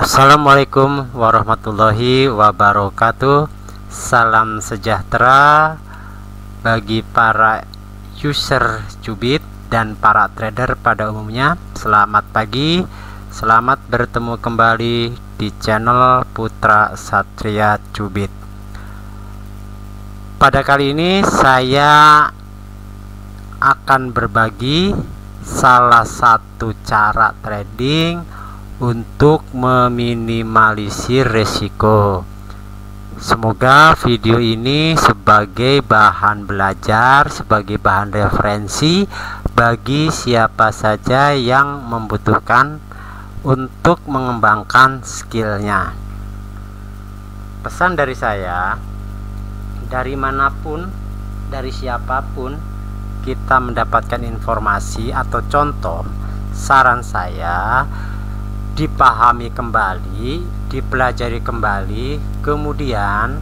Assalamualaikum warahmatullahi wabarakatuh. Salam sejahtera bagi para user Cubit dan para trader pada umumnya. Selamat pagi, selamat bertemu kembali di channel Putra Satria Cubit. Pada kali ini saya akan berbagi salah satu cara trading untuk meminimalisir resiko. Semoga video ini sebagai bahan belajar, sebagai bahan referensi bagi siapa saja yang membutuhkan untuk mengembangkan skillnya. Pesan dari saya, dari manapun, dari siapapun kita mendapatkan informasi atau contoh, saran saya dipahami kembali, dipelajari kembali, kemudian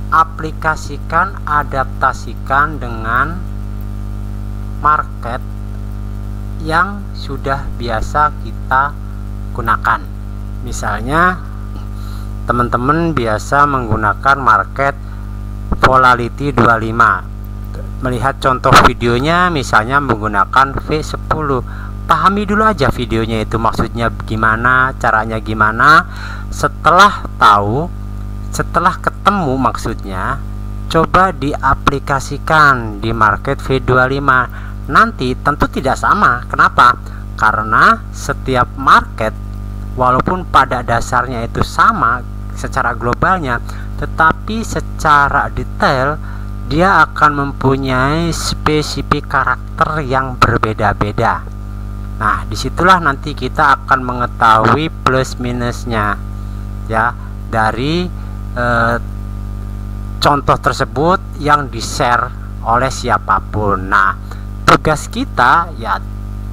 aplikasikan, adaptasikan dengan market yang sudah biasa kita gunakan. Misalnya teman-teman biasa menggunakan market volatility 25, melihat contoh videonya misalnya menggunakan V10. Pahami dulu aja videonya itu maksudnya gimana, caranya gimana. Setelah tahu, setelah ketemu maksudnya, coba diaplikasikan di market V25. Nanti tentu tidak sama. Kenapa? Karena setiap market walaupun pada dasarnya itu sama secara globalnya, tetapi secara detail dia akan mempunyai spesifik karakter yang berbeda-beda. Nah, disitulah nanti kita akan mengetahui plus minusnya ya dari contoh tersebut yang di-share oleh siapapun. Nah, tugas kita ya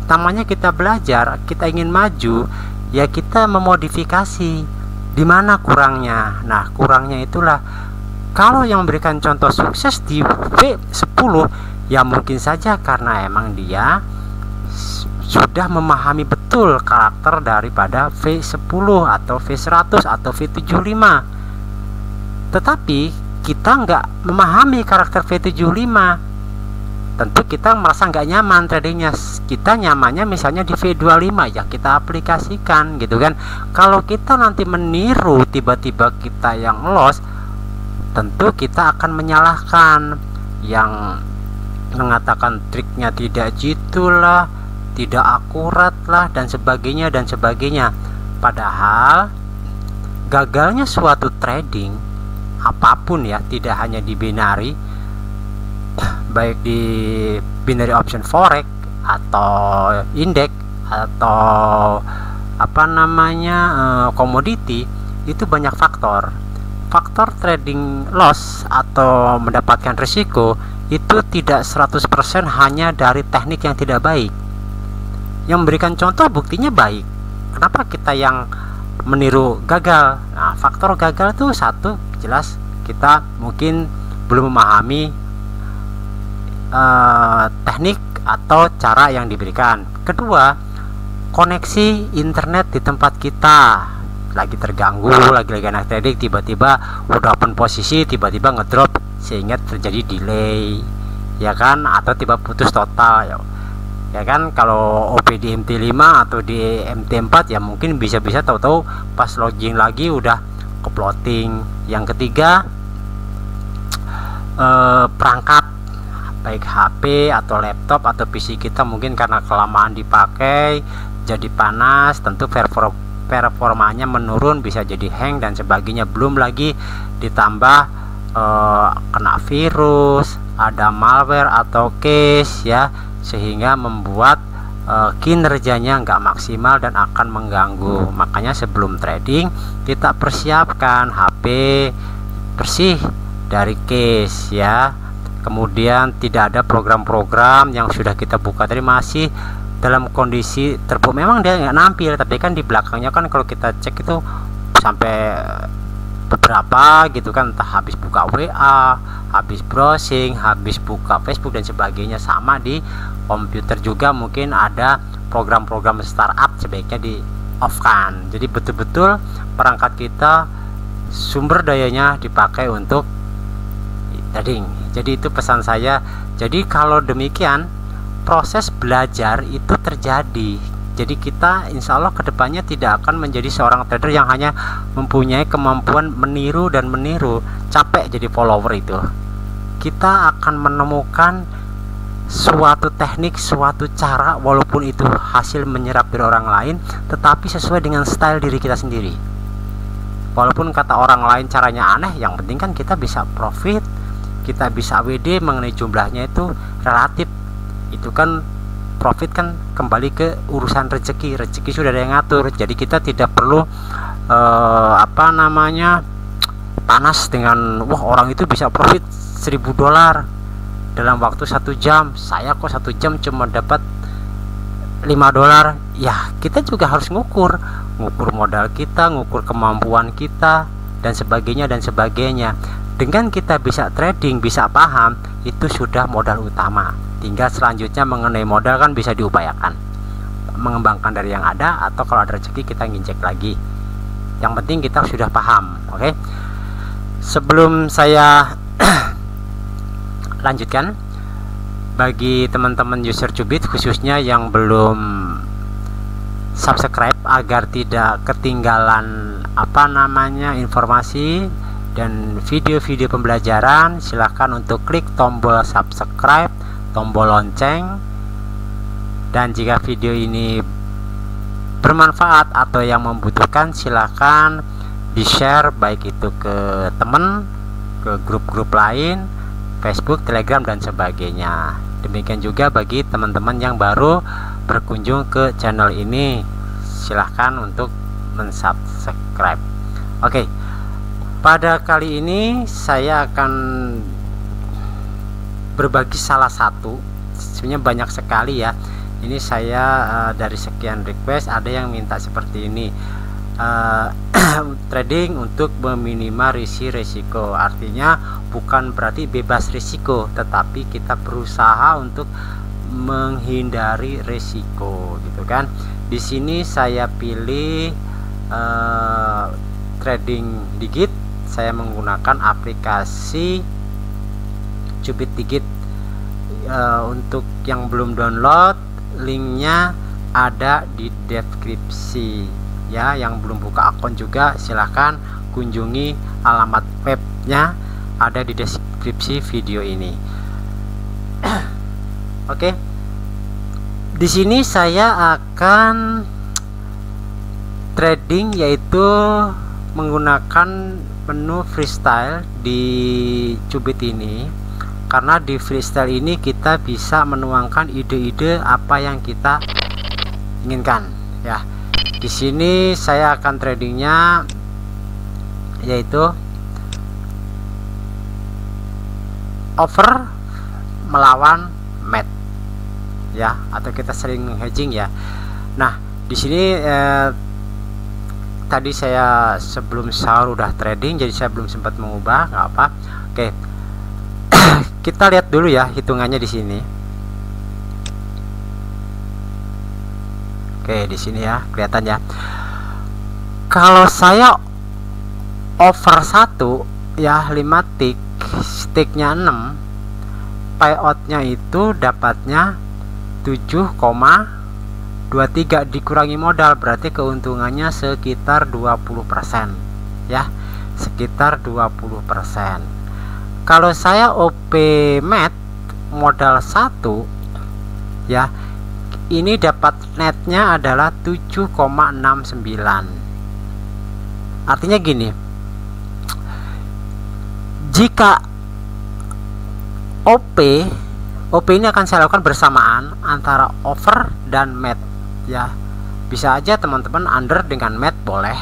namanya kita belajar, kita ingin maju, ya kita memodifikasi di mana kurangnya. Nah, kurangnya itulah kalau yang memberikan contoh sukses di V10 ya mungkin saja karena emang dia sudah memahami betul karakter daripada V10 atau V100 atau V75. Tetapi kita nggak memahami karakter V75, tentu kita merasa nggak nyaman tradingnya. Kita nyamannya misalnya di V25, ya kita aplikasikan gitu kan. Kalau kita nanti meniru tiba-tiba kita yang loss, tentu kita akan menyalahkan yang mengatakan triknya tidak jitulah, tidak akurat lah, dan sebagainya dan sebagainya. Padahal gagalnya suatu trading apapun ya, tidak hanya di binary, baik di binary option forex atau indeks atau apa namanya komoditi, itu banyak faktor. Faktor trading loss atau mendapatkan risiko itu tidak 100% hanya dari teknik yang tidak baik. Yang memberikan contoh buktinya baik. Kenapa kita yang meniru gagal? Nah, faktor gagal itu satu, jelas kita mungkin belum memahami teknik atau cara yang diberikan. Kedua, koneksi internet di tempat kita lagi terganggu, lagi anak trading, tiba-tiba udah open posisi, tiba-tiba ngedrop sehingga terjadi delay, ya kan, atau tiba putus total ya kan. Kalau OP di MT5 atau di MT4 ya mungkin bisa-bisa tahu-tahu pas login lagi udah ke plotting. Yang ketiga, perangkat baik HP atau laptop atau PC kita mungkin karena kelamaan dipakai jadi panas, tentu performanya menurun, bisa jadi hang dan sebagainya. Belum lagi ditambah kena virus, ada malware atau case ya, sehingga membuat kinerjanya nggak maksimal dan akan mengganggu. Makanya sebelum trading kita persiapkan HP bersih dari case ya. Kemudian tidak ada program-program yang sudah kita buka tadi masih dalam kondisi terpuruk. Memang dia nggak nampil, tapi kan di belakangnya kan kalau kita cek itu sampai beberapa gitu kan, entah habis buka WA, habis browsing, habis buka Facebook dan sebagainya. Sama di komputer juga mungkin ada program-program startup sebaiknya off kan. Jadi betul-betul perangkat kita sumber dayanya dipakai untuk trading. Jadi itu pesan saya. Jadi kalau demikian proses belajar itu terjadi. Jadi kita insya Allah kedepannya tidak akan menjadi seorang trader yang hanya mempunyai kemampuan meniru dan meniru, capek jadi follower itu. Kita akan menemukan suatu teknik, suatu cara, walaupun itu hasil menyerap dari orang lain, tetapi sesuai dengan style diri kita sendiri. Walaupun kata orang lain caranya aneh, yang penting kan kita bisa profit, kita bisa WD mengenai jumlahnya itu relatif. Itu kan profit kan kembali ke urusan rezeki. Rezeki sudah ada yang ngatur. Jadi kita tidak perlu panas dengan wah orang itu bisa profit $1000 dalam waktu 1 jam, saya kok 1 jam cuma dapat $5. Ya kita juga harus ngukur modal kita, ngukur kemampuan kita, dan sebagainya dan sebagainya. Dengan kita bisa trading, bisa paham, itu sudah modal utama. Tinggal selanjutnya mengenai modal kan bisa diupayakan, mengembangkan dari yang ada, atau kalau ada rezeki kita nginjek lagi. Yang penting kita sudah paham. Oke. Sebelum saya lanjutkan, bagi teman-teman user Cubit khususnya yang belum subscribe agar tidak ketinggalan informasi dan video-video pembelajaran, silahkan untuk klik tombol subscribe, tombol lonceng. Dan jika video ini bermanfaat atau yang membutuhkan, silahkan di share, baik itu ke teman, ke grup-grup lain, Facebook, Telegram, dan sebagainya. Demikian juga bagi teman-teman yang baru berkunjung ke channel ini, silahkan untuk mensubscribe. Oke, pada kali ini saya akan berbagi salah satu, sebenarnya banyak sekali ya. Ini saya dari sekian request ada yang minta seperti ini, trading untuk meminimalisir risiko. Artinya bukan berarti bebas risiko, tetapi kita berusaha untuk menghindari risiko, gitu kan. Di sini saya pilih trading digit. Saya menggunakan aplikasi Cubit Digit. Untuk yang belum download, linknya ada di deskripsi ya. Yang belum buka akun juga silahkan kunjungi alamat webnya, ada di deskripsi video ini. Oke. Di sini saya akan trading, yaitu menggunakan menu freestyle di Cubit ini, karena di freestyle ini kita bisa menuangkan ide-ide apa yang kita inginkan ya. Di sini saya akan tradingnya yaitu over melawan mat ya, atau kita sering hedging ya. Nah, di sini tadi saya sebelum sahur udah trading, jadi saya belum sempat mengubah, nggak apa. Oke. Kita lihat dulu ya hitungannya di sini. Oke, di sini ya kelihatan ya. Kalau saya over 1 ya 5 tick, sticknya 6, payoutnya itu dapatnya 7,23 dikurangi modal, berarti keuntungannya sekitar 20% ya, sekitar 20%. Kalau saya OP mat modal 1 ya, ini dapat netnya adalah 7,69. Artinya gini, jika OP ini akan saya lakukan bersamaan antara over dan mat ya. Bisa aja teman-teman under dengan mat boleh,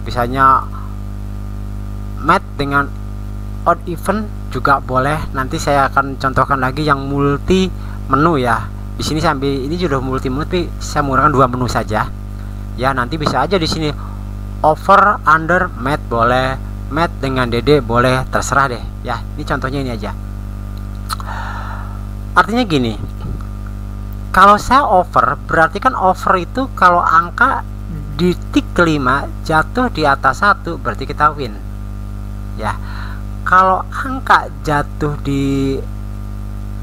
misalnya mat dengan odd even juga boleh. Nanti saya akan contohkan lagi yang multi menu ya. Di sini saya ambil ini sudah multi menu, tapi saya menggunakan 2 menu saja ya. Nanti bisa aja di sini over, under, mat boleh, mat dengan DD boleh, terserah deh ya. Ini contohnya ini aja. Artinya gini, kalau saya over, berarti kan over itu kalau angka di tik kelima jatuh di atas 1 berarti kita win ya. Kalau angka jatuh di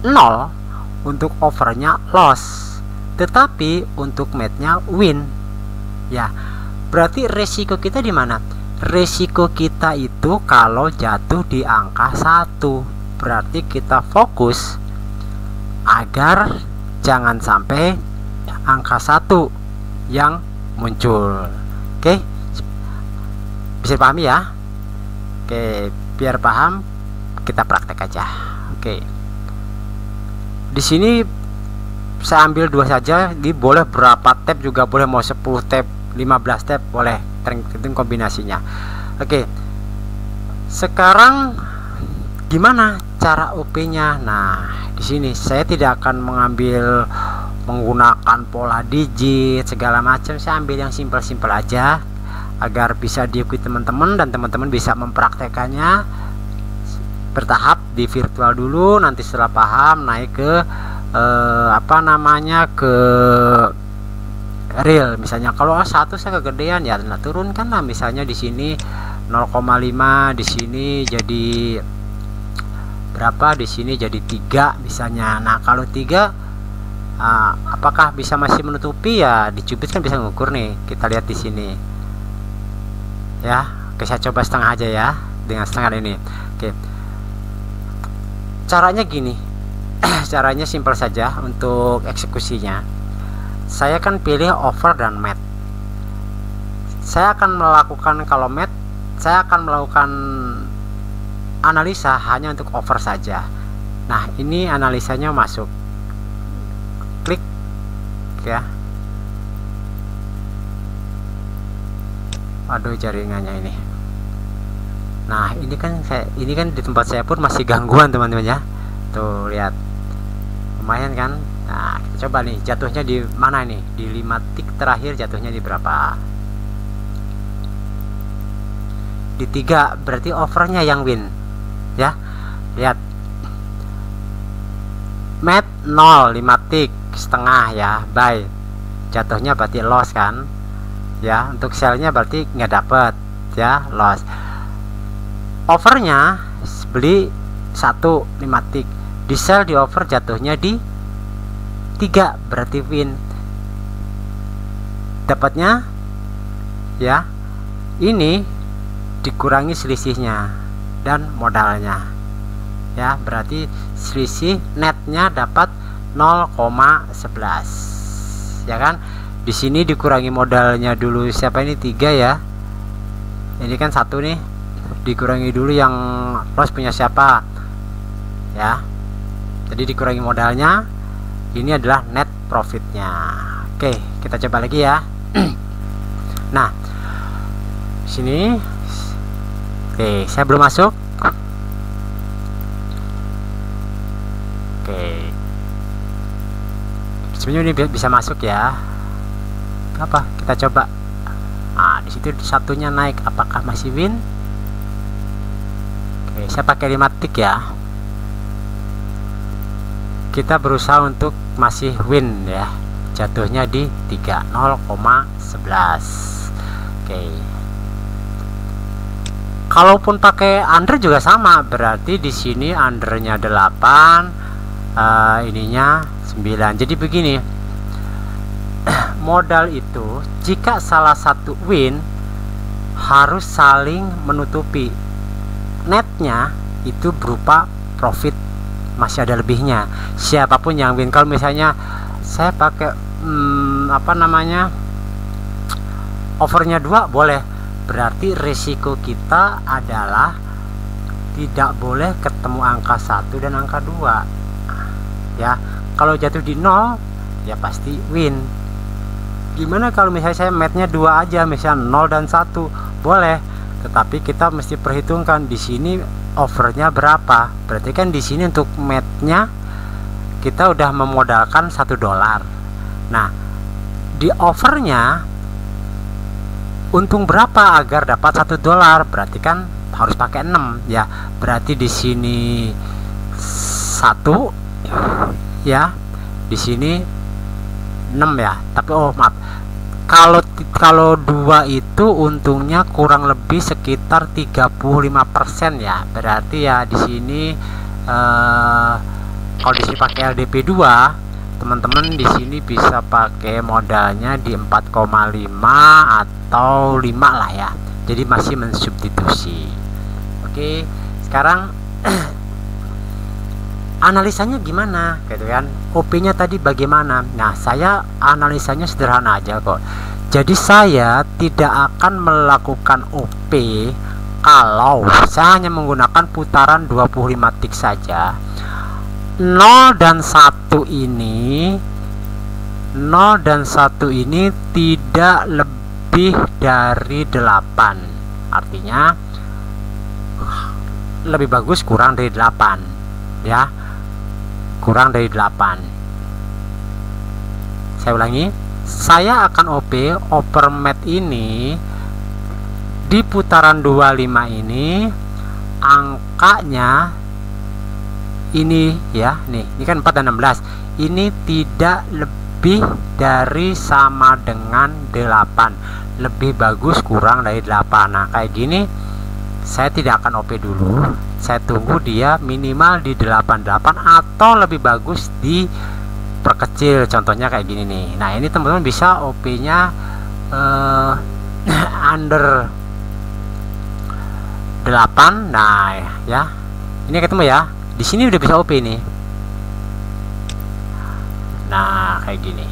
0 untuk overnya loss, tetapi untuk matchnya win ya. Berarti resiko kita di mana? Resiko kita itu kalau jatuh di angka 1, berarti kita fokus agar jangan sampai angka 1 yang muncul. Oke, bisa pahami ya? Oke, biar paham kita praktek aja. Oke, di sini saya ambil 2 saja, ini boleh berapa tab juga boleh, mau 10 tab 15 tab boleh, tergantung kombinasinya. Oke, sekarang gimana cara OP nya? Nah, di sini saya tidak akan menggunakan pola digit segala macam, saya ambil yang simpel-simpel aja agar bisa diikuti teman-teman dan teman-teman bisa mempraktekannya bertahap di virtual dulu, nanti setelah paham naik ke ke real. Misalnya kalau satu saya kegedean ya turunkan lah, misalnya di sini 0,5, di sini jadi berapa, di sini jadi 3 misalnya. Nah kalau 3 apakah bisa masih menutupi? Ya dicubit kan bisa ngukur nih, kita lihat di sini ya. Oke, saya coba setengah aja ya, dengan setengah ini. Oke, caranya gini. Caranya simpel saja untuk eksekusinya. Saya akan pilih over dan mat. Saya akan melakukan, kalau mat saya akan melakukan analisa hanya untuk over saja. Nah ini analisanya masuk, klik ya. Aduh jaringannya ini. Nah ini kan di tempat saya pun masih gangguan teman-teman ya. Tuh lihat, lumayan kan. Nah kita coba nih jatuhnya di mana nih, di 5 tik terakhir jatuhnya di berapa? Di 3, berarti overnya yang win ya. Lihat, mat 0, 5 tik setengah ya, buy, jatuhnya berarti loss kan ya. Untuk sellnya berarti nggak dapet ya, loss. Overnya beli 1, 5 tik, di sell di over jatuhnya di 3, berarti win, dapatnya ya. Ini dikurangi selisihnya dan modalnya ya, berarti selisih netnya dapat 0,11 ya kan. Di sini dikurangi modalnya dulu, siapa ini 3 ya, ini kan 1 nih, dikurangi dulu yang loss punya siapa ya, jadi dikurangi modalnya, ini adalah net profitnya. Oke, kita coba lagi ya. Nah sini, oke, saya belum masuk. Oke, sebenarnya ini bisa masuk ya. Apa? Kita coba. Nah, di situ satunya naik, apakah masih win? Oke, saya pakai 5 tik ya. Kita berusaha untuk masih win ya. Jatuhnya di 3, 0,11. Oke. Kalaupun pakai under juga sama, berarti di sini undernya 8, ininya 9. Jadi begini, modal itu jika salah satu win harus saling menutupi. Netnya itu berupa profit, masih ada lebihnya. Siapapun yang win, kalau misalnya saya pakai overnya 2 boleh, berarti risiko kita adalah tidak boleh ketemu angka 1 dan angka 2 ya. Kalau jatuh di 0 ya pasti win. Gimana kalau misalnya saya matnya 2 aja, misalnya 0 dan 1 boleh, tetapi kita mesti perhitungkan di sini overnya berapa. Berarti kan di sini untuk matnya kita udah memodalkan $1. Nah di overnya untung berapa agar dapat $1, berarti kan harus pakai 6 ya. Berarti di sini 1 ya, di sini 6 ya. Tapi oh maaf, kalau dua itu untungnya kurang lebih sekitar 35% ya. Berarti ya di sini kalau di sini pakai LDP 2, teman-teman di sini bisa pakai modalnya di 4,5 atau 5 lah ya. Jadi masih mensubstitusi. Oke, sekarang analisanya gimana gitu kan, OP-nya tadi bagaimana? Nah, saya analisanya sederhana aja kok. Jadi saya tidak akan melakukan OP kalau saya hanya menggunakan putaran 25 tik saja. 0 dan 1 ini tidak lebih dari 8. Artinya lebih bagus kurang dari 8 ya, kurang dari 8. Saya ulangi, saya akan OP overmat ini di putaran 25 ini, angkanya ini ya, nih ini kan 4 dan 16, ini tidak lebih dari sama dengan 8, lebih bagus kurang dari 8. Nah kayak gini saya tidak akan OP dulu, saya tunggu dia minimal di 88 atau lebih bagus di perkecil, contohnya kayak gini nih. Nah ini teman-teman bisa OP nya under 8. Nah ya, ini ketemu ya, di sini udah bisa OP nih. Nah kayak gini.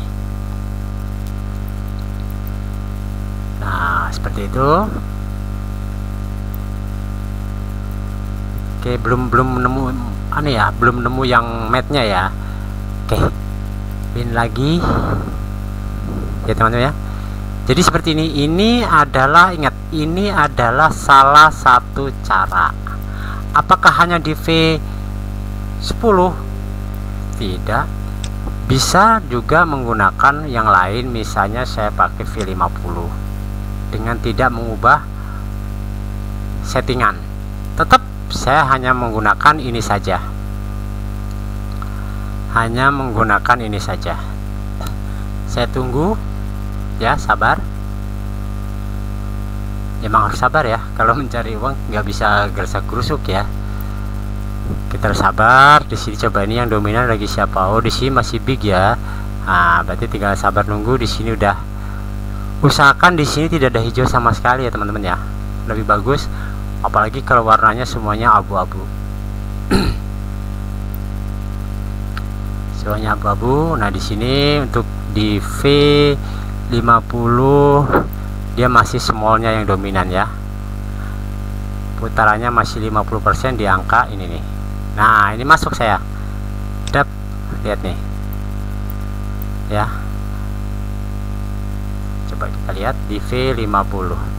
Nah seperti itu. Oke, belum nemu aneh ya, belum nemu yang matnya ya. Oke, pin lagi ya teman-teman ya. Jadi seperti ini adalah, ingat, ini adalah salah satu cara. Apakah hanya di V10? Tidak, bisa juga menggunakan yang lain. Misalnya saya pakai V50 dengan tidak mengubah settingan. Tetap saya hanya menggunakan ini saja, hanya menggunakan ini saja. Saya tunggu ya, sabar. Emang harus sabar ya, kalau mencari uang nggak bisa gerasa gerusuk ya, kita harus sabar. Di sini coba ini yang dominan lagi siapa? Oh di sini masih big ya. Nah berarti tinggal sabar nunggu. Di sini udah, usahakan di sini tidak ada hijau sama sekali ya teman-teman ya, lebih bagus. Apalagi kalau warnanya semuanya abu-abu. Semuanya abu-abu. Nah di sini untuk di V50 dia masih smallnya yang dominan ya, putarannya masih 50% di angka ini nih. Nah ini masuk saya dap, lihat nih ya, coba kita lihat di V50.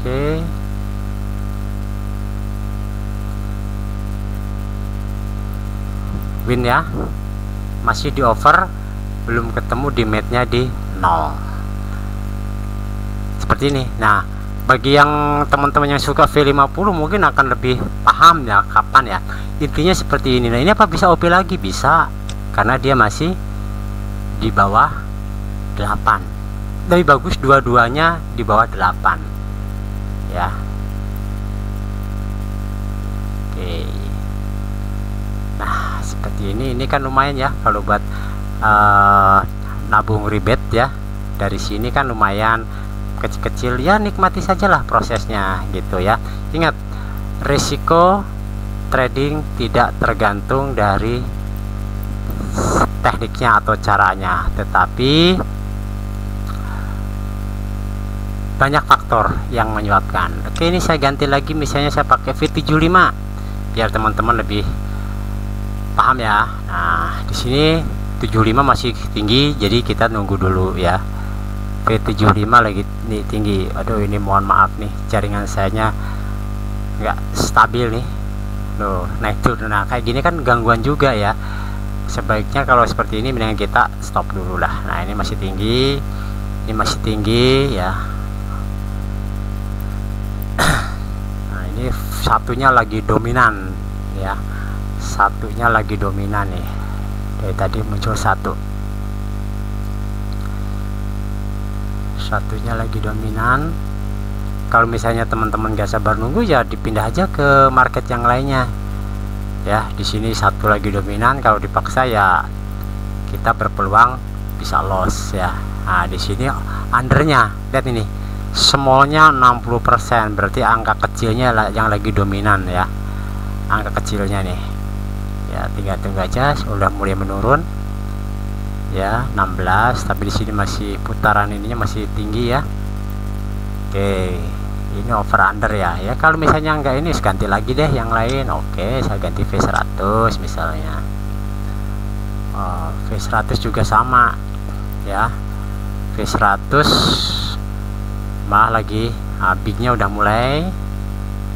Oke, win ya, masih di over, belum ketemu di matnya di 0 seperti ini. Nah bagi yang teman-teman yang suka V50 mungkin akan lebih paham ya kapan ya, intinya seperti ini. Nah ini apa bisa OP lagi? Bisa, karena dia masih di bawah 8. Lebih bagus dua-duanya di bawah 8 ya. Oke, nah seperti ini kan lumayan ya kalau buat nabung ribet ya. Dari sini kan lumayan kecil-kecil ya, nikmati sajalah prosesnya gitu ya. Ingat, risiko trading tidak tergantung dari tekniknya atau caranya, tetapi banyak faktor yang menyebabkan. Oke, ini saya ganti lagi, misalnya saya pakai V75 biar teman-teman lebih paham ya. Nah di sini 75 masih tinggi, jadi kita nunggu dulu ya. V75 lagi nih tinggi. Aduh ini mohon maaf nih, jaringan sayanya nggak stabil nih loh, naik turun. Nah kayak gini kan gangguan juga ya. Sebaiknya kalau seperti ini mendingan kita stop dulu lah. Nah ini masih tinggi, ini masih tinggi ya. Nah ini satunya lagi dominan ya, satunya lagi dominan nih, dari tadi muncul satu. satunya lagi dominan. Kalau misalnya teman-teman gak sabar nunggu, ya dipindah aja ke market yang lainnya ya. Di sini satu lagi dominan, kalau dipaksa ya kita berpeluang bisa loss ya. Nah, di sini undernya lihat ini, smallnya 60%, berarti angka kecilnya yang lagi dominan ya, angka kecilnya nih ya. Tinggal tunggu aja, sudah mulai menurun ya, 16, tapi di sini masih putaran ininya masih tinggi ya. Oke, ini over under ya. Ya kalau misalnya enggak ini ganti lagi deh yang lain. Oke, saya ganti V100 misalnya. V100 juga sama ya, V100 malah lagi bignya udah mulai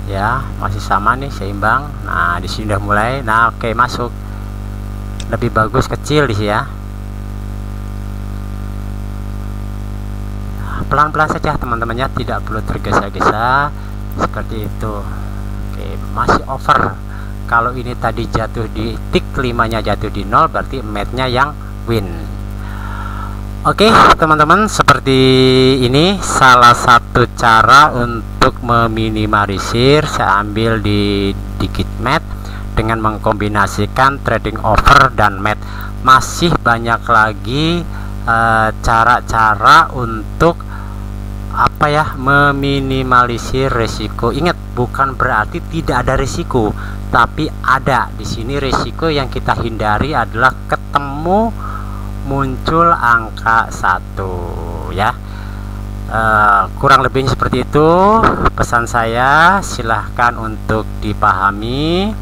ya, masih sama nih seimbang. Nah di sini udah mulai. Nah oke, masuk. Lebih bagus kecil di sini ya. Pelan-pelan saja teman-temannya, tidak perlu tergesa-gesa seperti itu. Oke, masih over. Kalau ini tadi jatuh di tick 5 nya jatuh di 0, berarti matnya yang win. Oke teman-teman, seperti ini salah satu cara untuk meminimalisir. Saya ambil di dikit mat dengan mengkombinasikan trading over dan mat. Masih banyak lagi cara-cara untuk apa ya, meminimalisir resiko. Ingat, bukan berarti tidak ada resiko, tapi ada. Di sini resiko yang kita hindari adalah ketemu muncul angka 1 ya. Kurang lebihnya seperti itu pesan saya. Silahkan untuk dipahami,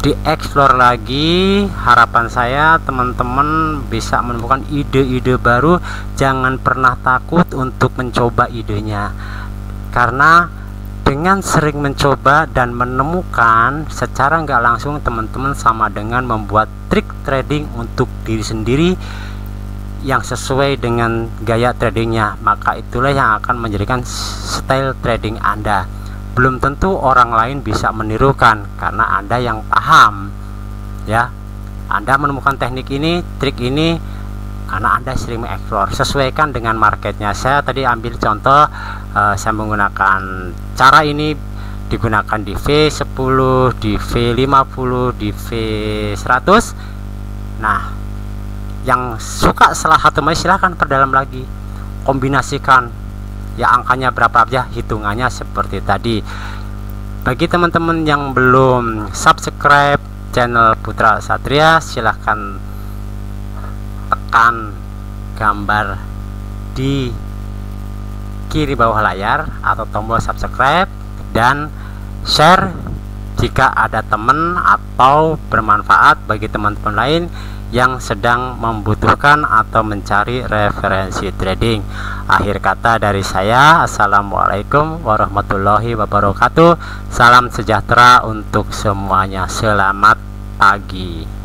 dieksplor lagi. Harapan saya teman-teman bisa menemukan ide-ide baru. Jangan pernah takut untuk mencoba idenya, karena dengan sering mencoba dan menemukan secara nggak langsung, teman-teman sama dengan membuat trik trading untuk diri sendiri yang sesuai dengan gaya tradingnya. Maka itulah yang akan menjadikan style trading Anda. Belum tentu orang lain bisa menirukan, karena Anda yang paham ya. Anda menemukan teknik ini, trik ini karena Anda sering mengeksplor. Sesuaikan dengan marketnya. Saya tadi ambil contoh, saya menggunakan cara ini, digunakan di V10, di V50, di V100. Nah, yang suka salah satu silahkan perdalam lagi, kombinasikan ya, angkanya berapa aja, hitungannya seperti tadi. Bagi teman-teman yang belum subscribe channel Putra Satria, silahkan tekan gambar di kiri bawah layar atau tombol subscribe, dan share jika ada teman atau bermanfaat bagi teman-teman lain yang sedang membutuhkan atau mencari referensi trading. Akhir kata dari saya, assalamualaikum warahmatullahi wabarakatuh. Salam sejahtera untuk semuanya. Selamat pagi.